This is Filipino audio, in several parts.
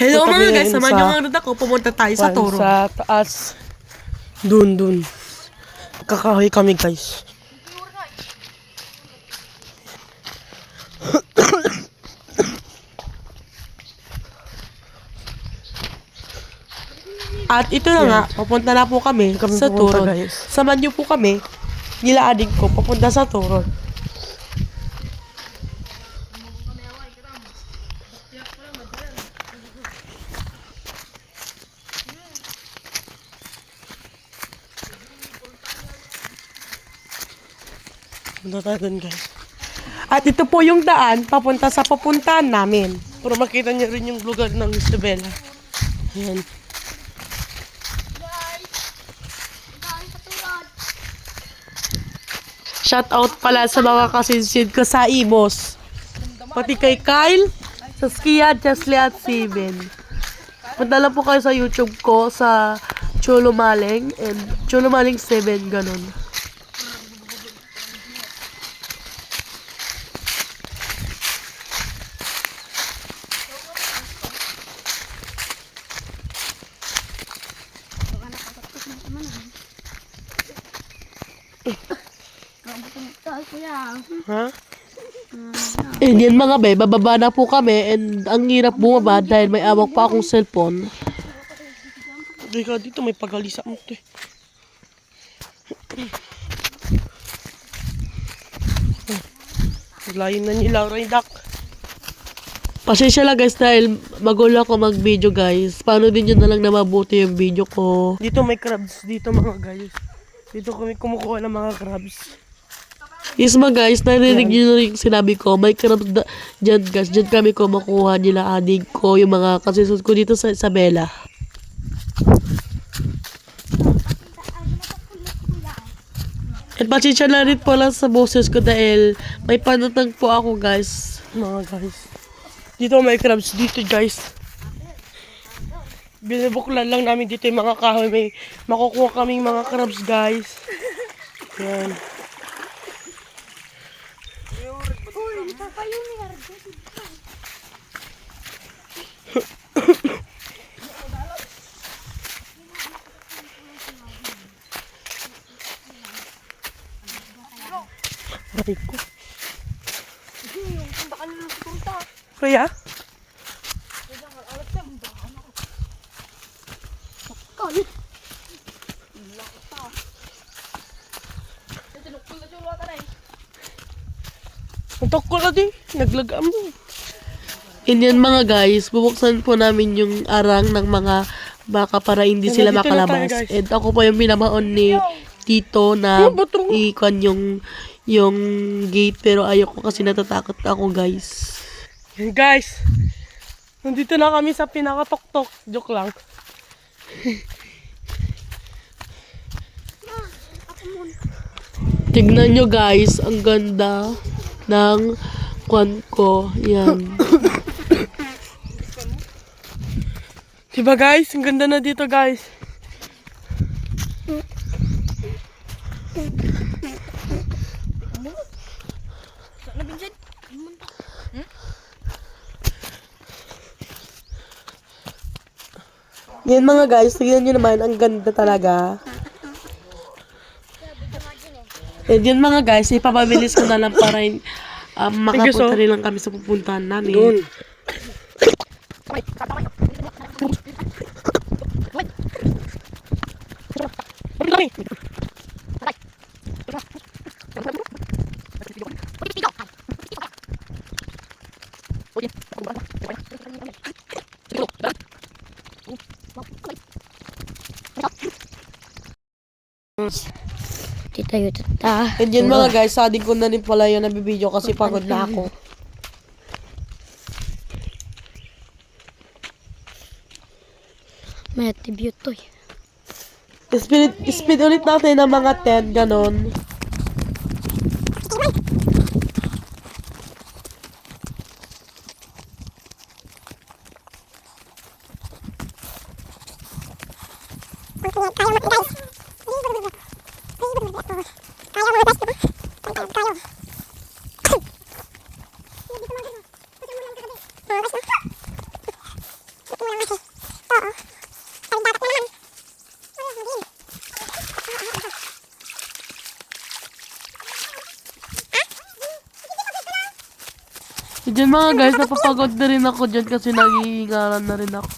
Hello Punta mga kami guys, ngayon samahan sa- nyo nga rin ako. Pumunta tayo sa Toro. Sa taas. Dun. Kakahoy kami guys. At ito na nga, papunta na po kami sa pupunta, Toro. guys. Samahan nyo po kami, nila adik ko, papunta sa Toro. Punta tayo dun guys. At ito po yung daan, papunta sa papuntahan namin. Para makita niyo rin yung lugar ng Isabela. Ayan. Shout out pala sa mga kasinsid ko sa Imos. Pati kay Kyle, sa Skia, Chesley at Steven. Punta lang po kayo sa YouTube ko sa Cholo Maleng and Cholo Maleng 7, ganun. Ha? And yan mga be, bababa na po kami and ang hirap bumaba dahil may awak pa akong cellphone. Hindi ka dito, may pagalisa mo to eh. Layo na ni Laura yung duck. Pasensya lang guys dahil magulo ako mag-video guys. Paano din yun na lang na mabuti yung video ko. Dito may crabs dito mga guys. Dito kami kumukuha ng mga crabs. Yes mga guys, narinig nyo na yung sinabi ko. May crabs dyan guys. Dyan kami kumukuha nila adik ko. Yung mga kasisod ko dito sa Isabela. At pasensya na rin po lang sa boses ko dahil may panutang po ako guys. Mga guys. Dito may crabs dito guys. Binibuklan lang namin dito yung mga kahoy. May makukuha kaming mga crabs guys. Yan. Aray ko. Kaya? Antok ko na di. Naglagam mo. And yan mga guys, bubuksan po namin yung arang ng mga baka para hindi sila Nandito na tayo, makalabas. guys. And ako po yung pinamaon ni Tito na ikon yung gate pero ayoko kasi natatakot ako guys. Yan guys. Nandito na kami sa pinakatok-tok. Joke lang. Tignan nyo guys, ang ganda ng kwan ko. Yan. Diba guys? Ang ganda na dito guys. Yan mga guys, tignan nyo naman, ang ganda talaga. And yun mga guys, ipapabilis ko na lang para makapunta rin lang kami sa pupuntahan namin. Doon. Tita Yuta. And yun mga guys, sadig ko na rin pala yung nabibideo kasi pagod na ako. May attribute to eh. Speed ulit natin ng mga 10, ganon. Diyan mga guys, napapagod na rin ako dyan kasi nangihingaran na rin ako.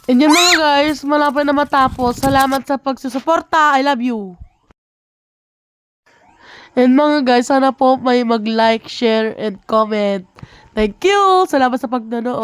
And yun mga guys, malapit na matapos. Salamat sa pagsusuporta. I love you. And mga guys, sana po may mag-like, share, and comment. Thank you! Salamat sa pagdanood.